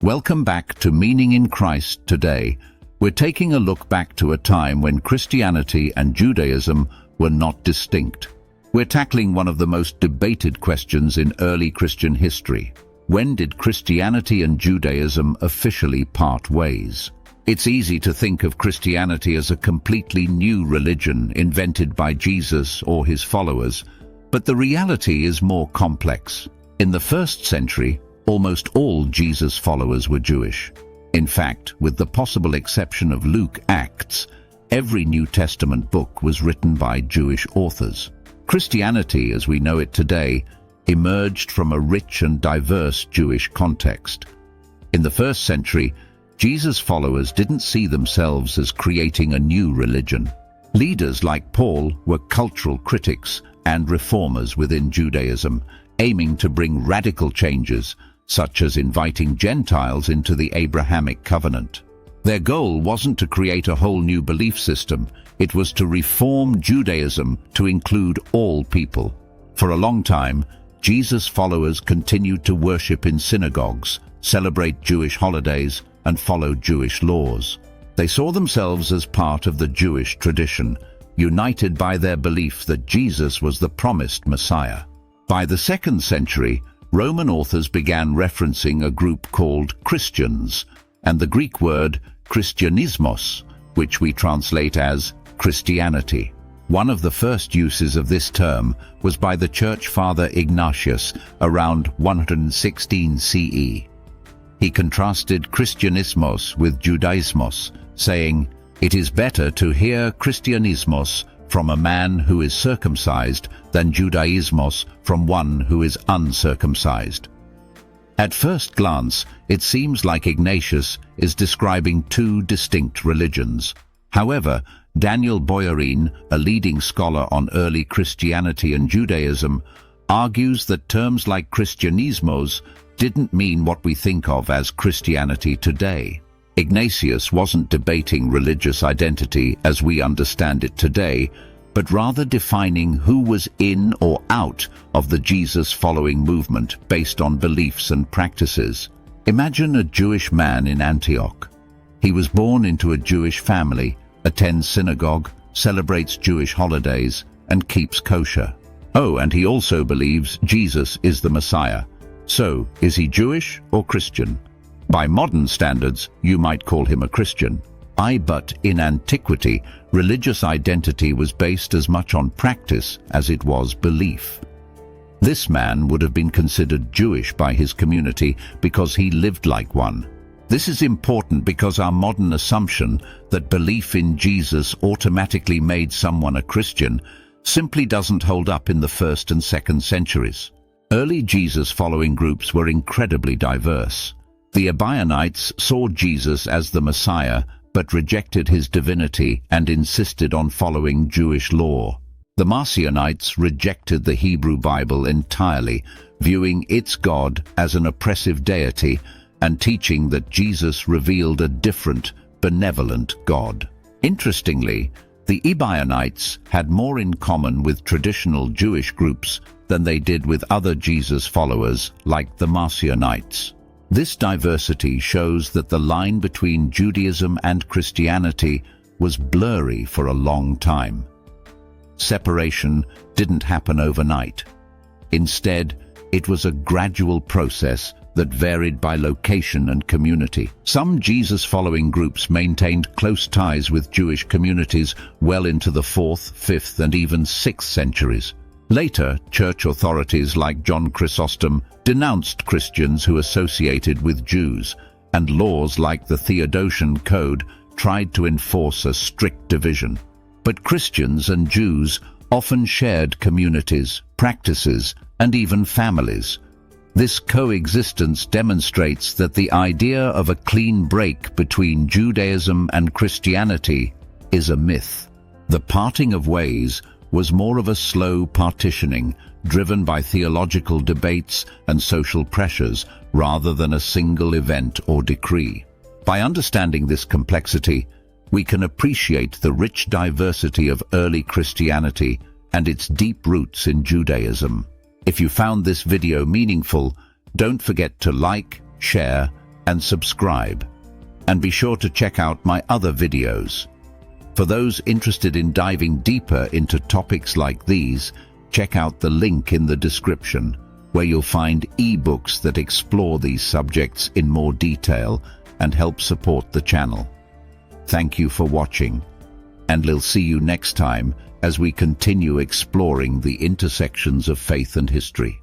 Welcome back to Meaning in Christ today. We're taking a look back to a time when Christianity and Judaism were not distinct. We're tackling one of the most debated questions in early Christian history. When did Christianity and Judaism officially part ways? It's easy to think of Christianity as a completely new religion invented by Jesus or his followers, but the reality is more complex. In the first century, almost all Jesus' followers were Jewish. In fact, with the possible exception of Luke, Acts, every New Testament book was written by Jewish authors. Christianity, as we know it today, emerged from a rich and diverse Jewish context. In the first century, Jesus' followers didn't see themselves as creating a new religion. Leaders like Paul were cultural critics and reformers within Judaism, aiming to bring radical changes, such as inviting Gentiles into the Abrahamic covenant. Their goal wasn't to create a whole new belief system, it was to reform Judaism to include all people. For a long time, Jesus' followers continued to worship in synagogues, celebrate Jewish holidays, and follow Jewish laws. They saw themselves as part of the Jewish tradition, united by their belief that Jesus was the promised Messiah. By the 2nd century, Roman authors began referencing a group called Christians, and the Greek word Christianismos, which we translate as Christianity. One of the first uses of this term was by the church father Ignatius around 116 CE. He contrasted Christianismos with Judaismos, saying, "It is better to hear Christianismos from a man who is circumcised than Judaismos from one who is uncircumcised." At first glance, it seems like Ignatius is describing two distinct religions. However, Daniel Boyarin, a leading scholar on early Christianity and Judaism, argues that terms like Christianismos didn't mean what we think of as Christianity today. Ignatius wasn't debating religious identity as we understand it today, but rather defining who was in or out of the Jesus-following movement based on beliefs and practices. Imagine a Jewish man in Antioch. He was born into a Jewish family, attends synagogue, celebrates Jewish holidays, and keeps kosher. Oh, and he also believes Jesus is the Messiah. So, is he Jewish or Christian? By modern standards, you might call him a Christian. But in antiquity, religious identity was based as much on practice as it was belief. This man would have been considered Jewish by his community because he lived like one. This is important because our modern assumption that belief in Jesus automatically made someone a Christian simply doesn't hold up in the 1st and 2nd centuries. Early Jesus-following groups were incredibly diverse. The Ebionites saw Jesus as the Messiah, but rejected his divinity and insisted on following Jewish law. The Marcionites rejected the Hebrew Bible entirely, viewing its God as an oppressive deity and teaching that Jesus revealed a different, benevolent God. Interestingly, the Ebionites had more in common with traditional Jewish groups than they did with other Jesus followers like the Marcionites. This diversity shows that the line between Judaism and Christianity was blurry for a long time. Separation didn't happen overnight. Instead, it was a gradual process that varied by location and community. Some Jesus-following groups maintained close ties with Jewish communities well into the 4th, 5th, and even 6th centuries. Later, church authorities like John Chrysostom denounced Christians who associated with Jews, and laws like the Theodosian Code tried to enforce a strict division. But Christians and Jews often shared communities, practices, and even families. This coexistence demonstrates that the idea of a clean break between Judaism and Christianity is a myth. The parting of ways was more of a slow partitioning, driven by theological debates and social pressures rather than a single event or decree. By understanding this complexity, we can appreciate the rich diversity of early Christianity and its deep roots in Judaism. If you found this video meaningful, don't forget to like, share, and subscribe. And be sure to check out my other videos. For those interested in diving deeper into topics like these, check out the link in the description, where you'll find ebooks that explore these subjects in more detail and help support the channel. Thank you for watching, and we'll see you next time as we continue exploring the intersections of faith and history.